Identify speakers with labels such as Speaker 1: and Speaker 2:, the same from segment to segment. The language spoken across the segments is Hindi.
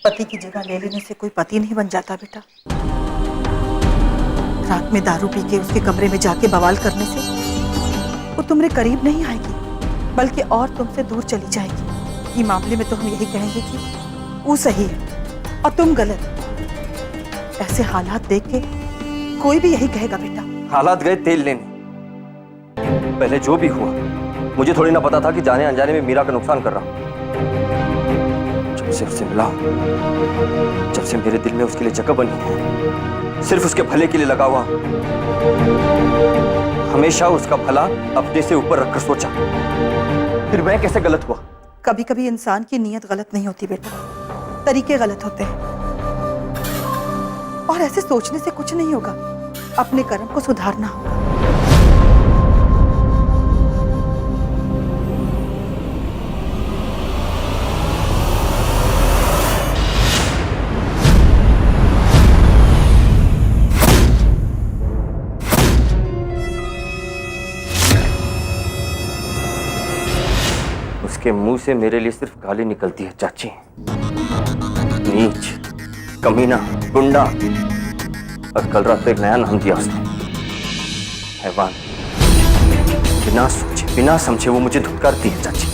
Speaker 1: पति की जगह ले लेने से कोई पति नहीं बन जाता बेटा। रात में दारू पी के उसके कमरे में जाके बवाल करने से वो तुम्हारे करीब नहीं आएगी, बल्कि और तुमसे दूर चली जाएगी। ये मामले में तो हम यही कहेंगे कि वो सही है और तुम गलत। ऐसे हालात देख के कोई भी यही कहेगा बेटा।
Speaker 2: हालात गए तेल लेने। पहले जो भी हुआ मुझे थोड़ी ना पता था कि जाने अनजाने में मीरा का नुकसान कर रहा हूं। जब से उससे मिला, जब से मेरे दिल में उसके लिए जगह बनी है, सिर्फ उसके भले के लिए लगा हुआ, हमेशा उसका भला अपने से ऊपर रखकर सोचा। फिर मैं कैसे गलत हुआ?
Speaker 1: कभी कभी इंसान की नीयत गलत नहीं होती बेटा, तरीके गलत होते हैं। और ऐसे सोचने से कुछ नहीं होगा, अपने कर्म को सुधारना होगा।
Speaker 2: उसके मुंह से मेरे लिए सिर्फ गाली निकलती है चाची। नीच, कमीना, गुंडा, और कल रात को एक नया नाम दिया उसने, हैवान। बिना सोचे बिना समझे वो मुझे धुतकारती है चाची।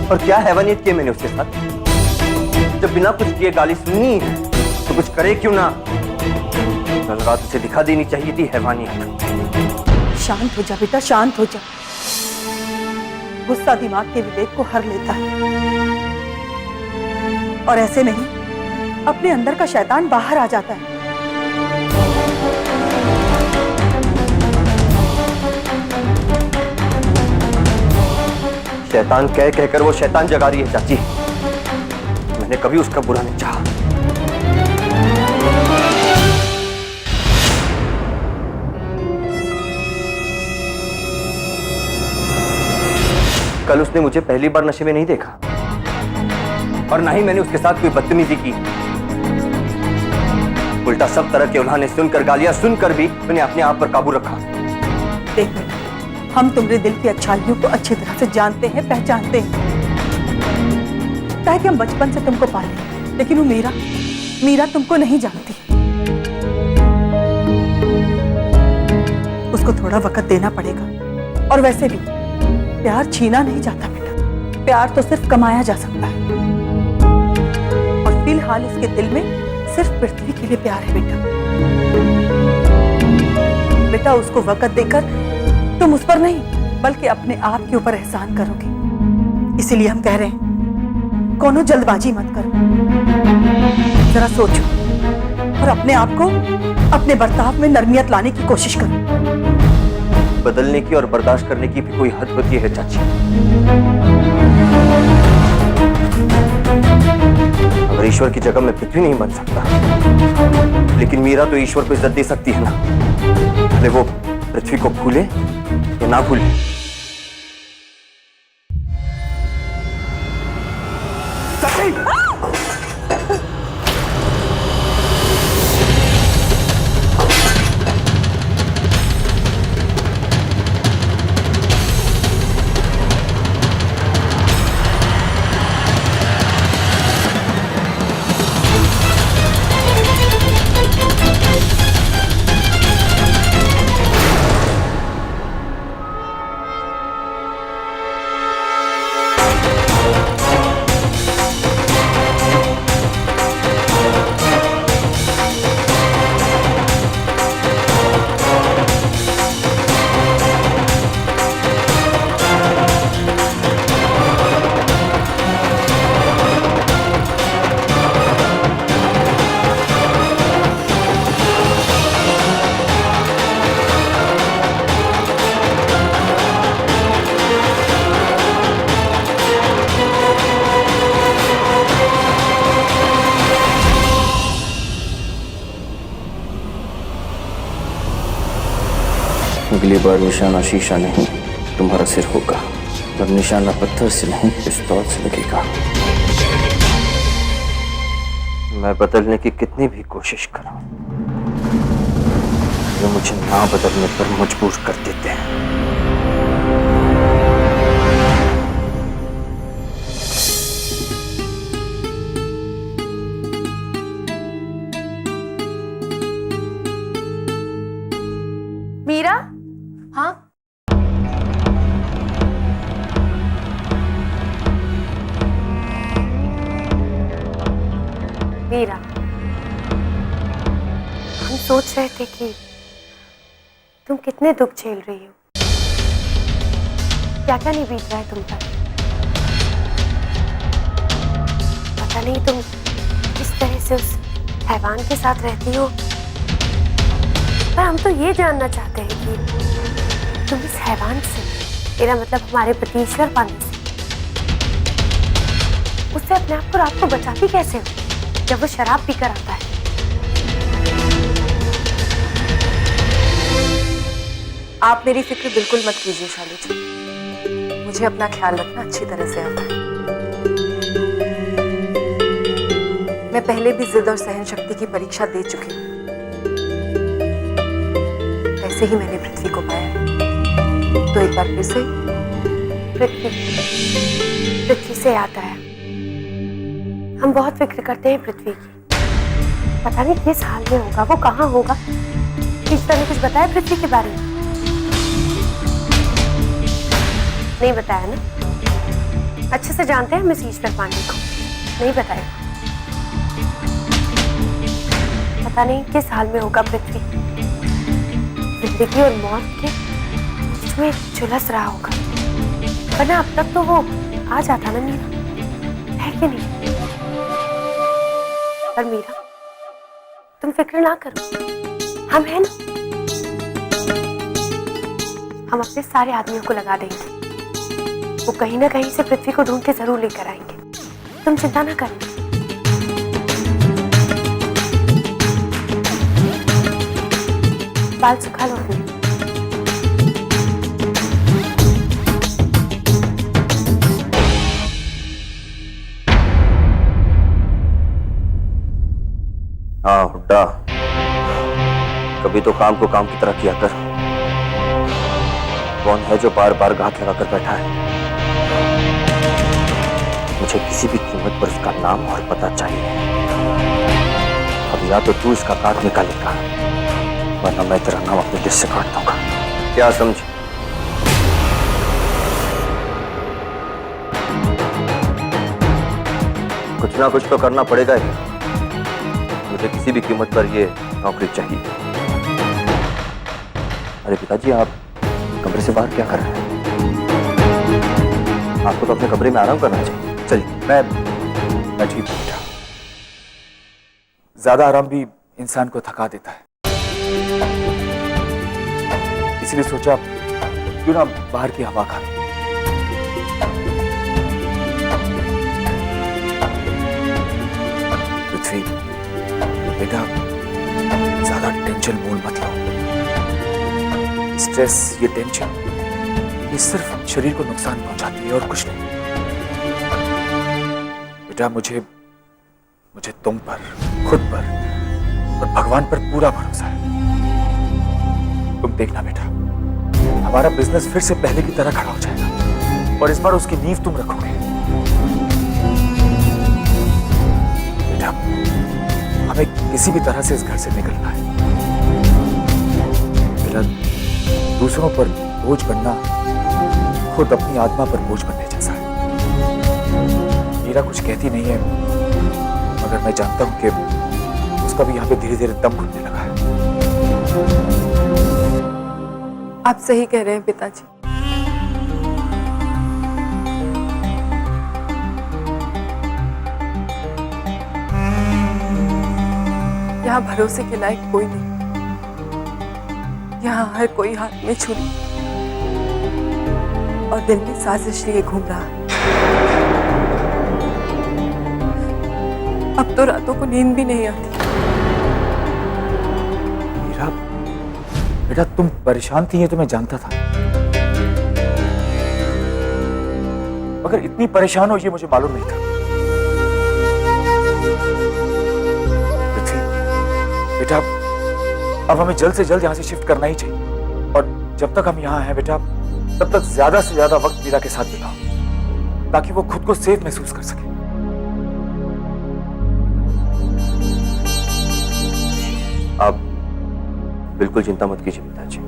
Speaker 2: और क्या हैवानियत की मैंने उसके साथ? जब बिना कुछ किए गाली सुननी है तो कुछ करे क्यों ना? कल रात उसे दिखा देनी चाहिए थी हैवानियत।
Speaker 1: शांत हो जा बेटा, शांत हो जा। गुस्सा दिमाग के विवेक को हर लेता है, और ऐसे में ही अपने अंदर का शैतान बाहर आ जाता है।
Speaker 2: शैतान कह कहकर वो शैतान जगा रही है चाची। मैंने कभी उसका बुरा नहीं चाहा। कल उसने मुझे पहली बार नशे में नहीं देखा, और ना ही मैंने उसके साथ कोई बदतमीजी की। उल्टा सब तरह के उल्हाने सुनकर, गालियां सुनकर भी मैंने अपने आप पर काबू रखा।
Speaker 1: देख बेटा, हम तुम्हारे दिल की अच्छाइयों को अच्छी तरह से जानते हैं, पहचानते हैं। कि हम बचपन से तुमको पाले, लेकिन वो मीरा तुमको नहीं जानती। उसको थोड़ा वक्त देना पड़ेगा। और वैसे भी प्यार छीना नहीं जाता बेटा, प्यार तो सिर्फ कमाया जा सकता है। और फिलहाल उसके दिल में सिर्फ पृथ्वी के लिए प्यार है बेटा। बेटा उसको वक्त देकर तुम उस पर नहीं, बल्कि अपने आप के ऊपर एहसान करोगे। इसीलिए हम कह रहे हैं, कोनो जल्दबाजी मत करो, जरा सोचो और अपने आप को, अपने बर्ताव में नरमियत लाने की कोशिश करो।
Speaker 2: बदलने की और बर्दाश्त करने की भी कोई हद होती है चाची। अगर ईश्वर की जगह मैं पृथ्वी नहीं बन सकता, लेकिन मीरा तो ईश्वर को इज्जत दे सकती है ना। भले वो पृथ्वी को भूले या ना भूले। अगली बार निशाना शीशा नहीं तुम्हारा सिर होगा, और निशाना पत्थर से नहीं पिस्तौल से लगेगा। मैं बदलने की कितनी भी कोशिश करूं, वो मुझे ना बदलने पर मजबूर कर देते हैं।
Speaker 3: मीरा।
Speaker 1: हाँ
Speaker 3: मीरा, हम सोच रहे थे कि तुम कितने दुख झेल रही हो, क्या क्या नहीं बीत रहा है तुम पर। पता नहीं तुम किस तरह से उस हैवान के साथ रहती हो, पर हम तो ये जानना चाहते हैं कि तुम इस हैवान से, मेरा मतलब हमारे पति ईश्वर पांडे से, उससे अपने आप को रात को बचाती कैसे हो जब वो शराब पीकर आता है।
Speaker 1: आप मेरी फिक्र बिल्कुल मत कीजिए शालू जी, मुझे अपना ख्याल रखना अच्छी तरह से आता है। मैं पहले भी जिद और सहन शक्ति की परीक्षा दे चुकी हूँ, ऐसे ही मैंने पृथ्वी को पाया, तो एक बार फिर से
Speaker 3: पृथ्वी से आता है। हम बहुत फिक्र करते हैं पृथ्वी की, पता नहीं किस हाल में होगा, वो कहाँ होगा। ईश्वर ने कुछ बताया पृथ्वी के बारे में? नहीं बताया ना? अच्छे से जानते हैं मिस ईश्वर पांडे को, नहीं बताया। पता नहीं किस हाल में होगा पृथ्वी, जिंदगी और मौत के बीच में झुलस रहा होगा, वरना अब तक तो वो आ जाता ना मीरा, है कि नहीं? पर मीरा, तुम फिक्र ना करो, हम हैं ना, हम अपने सारे आदमियों को लगा देंगे, वो कहीं ना कहीं से पृथ्वी को ढूंढ के जरूर लेकर आएंगे, तुम चिंता ना करो। बाल सुखा लो अपने।
Speaker 2: हाँ हुड्डा, कभी तो काम को काम की तरह किया कर। कौन है जो बार बार घात लगाकर बैठा है? मुझे किसी भी कीमत पर उसका नाम और पता चाहिए। अब या तो तू इसका काट निकालेगा, वरना मैं तेरा नाम अपने लिस्ट से काट दूंगा। क्या समझे? कुछ ना कुछ तो करना पड़ेगा ही। मुझे किसी भी कीमत पर ये नौकरी चाहिए। अरे पिताजी, आप कमरे से बाहर क्या कर रहे हैं? आपको तो अपने कमरे में आराम करना चाहिए।
Speaker 4: चलिए, मैं ठीक हूँ बेटा। ज्यादा आराम भी इंसान को थका देता है, इसलिए सोचा क्यों ना बाहर की हवा खा लूं। पृथ्वी बेटा, ज्यादा टेंशन मोल मत लो। स्ट्रेस, ये टेंशन, ये सिर्फ शरीर को नुकसान पहुंचाती है और कुछ नहीं। बेटा, मुझे तुम पर, खुद पर और भगवान पर पूरा भरोसा है। तुम देखना बेटा, हमारा बिजनेस फिर से पहले की तरह खड़ा हो जाएगा और इस बार उसकी नींव तुम रखोगे। बेटा, हमें किसी भी तरह से इस घर से निकलना है। बेटा, दूसरों पर बोझ बनना खुद अपनी आत्मा पर बोझ बनने जैसा है। मीरा कुछ कहती नहीं है, मगर मैं जानता हूं कि उसका भी यहाँ पे धीरे धीरे दम घुटने लगा है।
Speaker 1: आप सही कह रहे हैं पिताजी। यहाँ भरोसे के लायक कोई नहीं। यहाँ हर कोई हाथ में छुरी और दिल में साजिश लिए घूम रहा है। अब तो रातों को नींद भी नहीं आती।
Speaker 4: मीरा, बेटा तुम परेशान थी, ये तो मैं जानता था, मगर इतनी परेशान हो ये मुझे मालूम नहीं था। पृथ्वी बेटा, अब हमें जल्द से जल्द यहाँ से शिफ्ट करना ही चाहिए, और जब तक हम यहाँ हैं बेटा, तब तक ज्यादा से ज्यादा वक्त मीरा के साथ बिताओ, ताकि वो खुद को सेफ महसूस कर सके।
Speaker 2: आप बिल्कुल चिंता मत कीजिए पिताजी,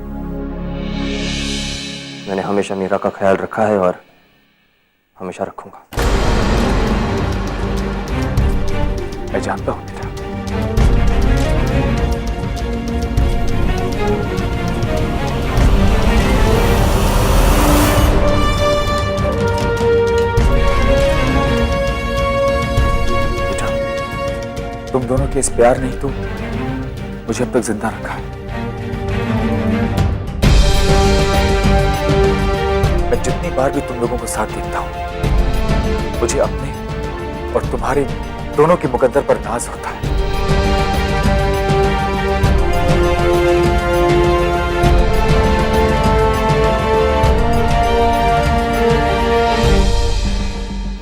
Speaker 2: मैंने हमेशा मीरा का ख्याल रखा है और हमेशा रखूंगा।
Speaker 4: मैं जानता हूं मीरा। बेटा, तुम दोनों के इस प्यार ने ही तो मुझे अब तक जिंदा रखा है। मैं जितनी बार भी तुम लोगों को साथ देखता हूं, मुझे अपने और तुम्हारे दोनों के मुकद्दर पर नाज होता है।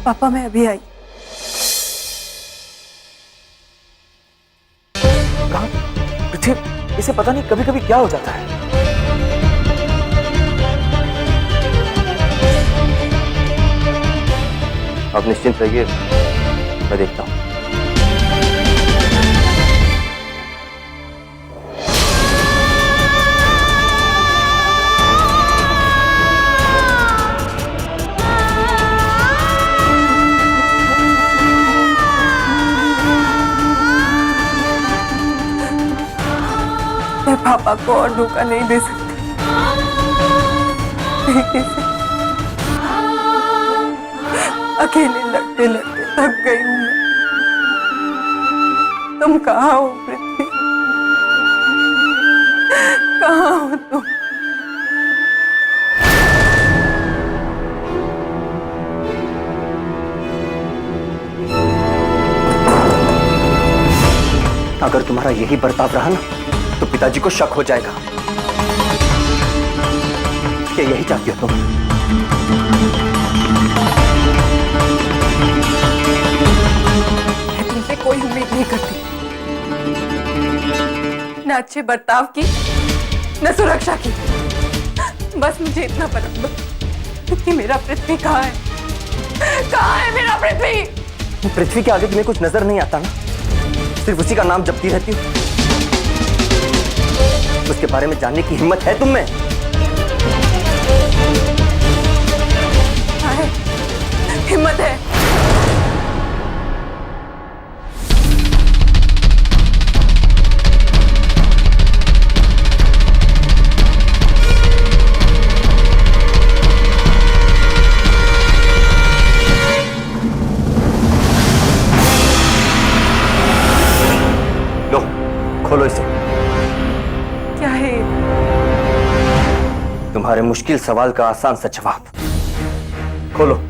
Speaker 1: पापा मैं अभी आई।
Speaker 4: कहाँ? पृथ्वी, इसे पता नहीं कभी कभी क्या हो जाता है।
Speaker 2: आप निश्चिंत रहिए, मैं देखता हूं।
Speaker 1: मैं पापा को और धोखा नहीं दे सकती। अकेले लड़ते लड़ते थक गई हूँ मैं। तुम कहाँ हो पृथ्वी? कहाँ हो तुम?
Speaker 2: अगर तुम्हारा यही बर्ताव रहा ना तो पिताजी को शक हो जाएगा कि यही चाहती हो तुम।
Speaker 1: मैं तुमसे कोई उम्मीद नहीं करती, न अच्छे बर्ताव की न सुरक्षा की। बस मुझे इतना बता दो कि मेरा पृथ्वी कहाँ है? कहाँ है मेरा पृथ्वी?
Speaker 2: पृथ्वी के आगे तुम्हें कुछ नजर नहीं आता ना, सिर्फ उसी का नाम जपती रहती हो। उसके बारे में जानने की हिम्मत है तुम में?
Speaker 1: है, हिम्मत है।
Speaker 2: लो, खोलो इसे।
Speaker 1: क्या है?
Speaker 2: तुम्हारे मुश्किल सवाल का आसान सा जवाब। खोलो।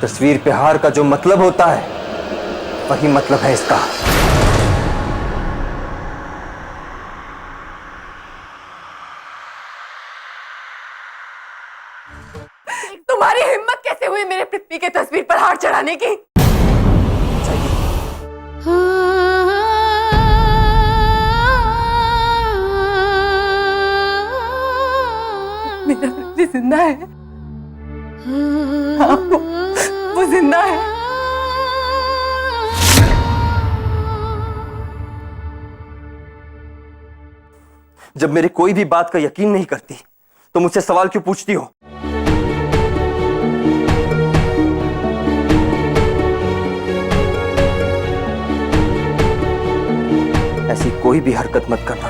Speaker 2: तस्वीर पे हार का जो मतलब होता है वही मतलब है इसका।
Speaker 1: तुम्हारी हिम्मत कैसे हुई मेरे पृथ्वी के तस्वीर पर हार चढ़ाने की? मेरा पृथ्वी जिंदा है। हाँ, वो जिंदा है।
Speaker 2: जब मेरी कोई भी बात का यकीन नहीं करती तो मुझसे सवाल क्यों पूछती हो? ऐसी कोई भी हरकत मत करना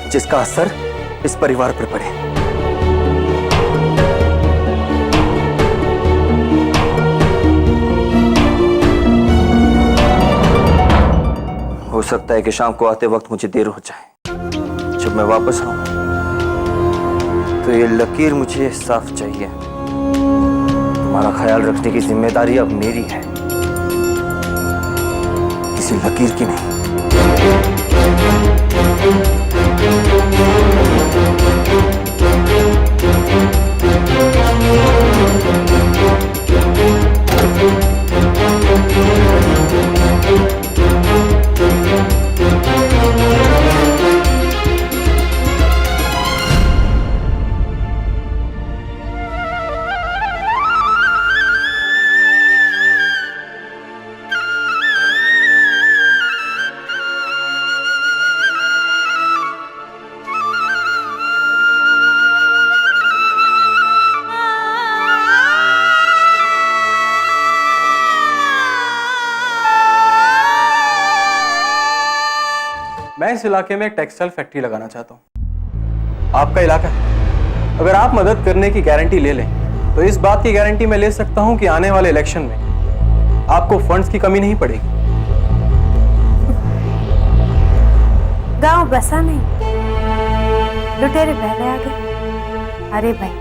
Speaker 2: जिसका असर इस परिवार पर पड़े। हो सकता है कि शाम को आते वक्त मुझे देर हो जाए। जब मैं वापस आऊं तो ये लकीर मुझे साफ चाहिए। तुम्हारा ख्याल रखने की जिम्मेदारी अब मेरी है, किसी लकीर की नहीं।
Speaker 5: मैं इस इलाके में एक टेक्सटाइल फैक्ट्री लगाना चाहता हूँ। आपका इलाका है, अगर आप मदद करने की गारंटी ले लें तो इस बात की गारंटी मैं ले सकता हूँ कि आने वाले इलेक्शन में आपको फंड्स की कमी नहीं पड़ेगी।
Speaker 3: गांव बसा नहीं, लुटेरे पहले आ गए। अरे भाई,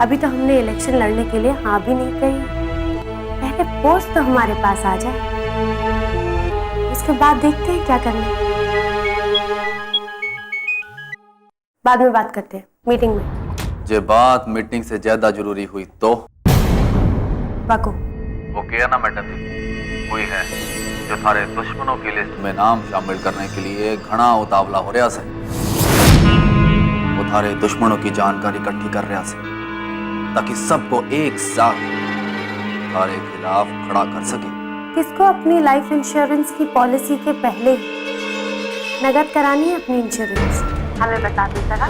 Speaker 3: अभी तो हमने इलेक्शन लड़ने के लिए हाँ भी नहीं कही। पहले पोस्ट तो हमारे पास आ जाए, उसके बाद देखते हैं क्या करना है। बाद में बात करते हैं, मीटिंग में।
Speaker 6: जे बात मीटिंग से ज्यादा जरूरी हुई तो
Speaker 3: बाको
Speaker 6: वो किया ना मैडम जी, कोई है जो थारे दुश्मनों की लिस्ट में नाम शामिल करने के लिए घना उतावला हो रहा से। वो थारे दुश्मनों की जानकारी इकट्ठी कर रहा से ताकि सबको एक साथ थारे खिलाफ खड़ा कर सके।
Speaker 3: किसको अपनी लाइफ इंश्योरेंस की पॉलिसी के पहले नकद करानी है अपनी इंश्योरेंस, हमें बता दो जरा।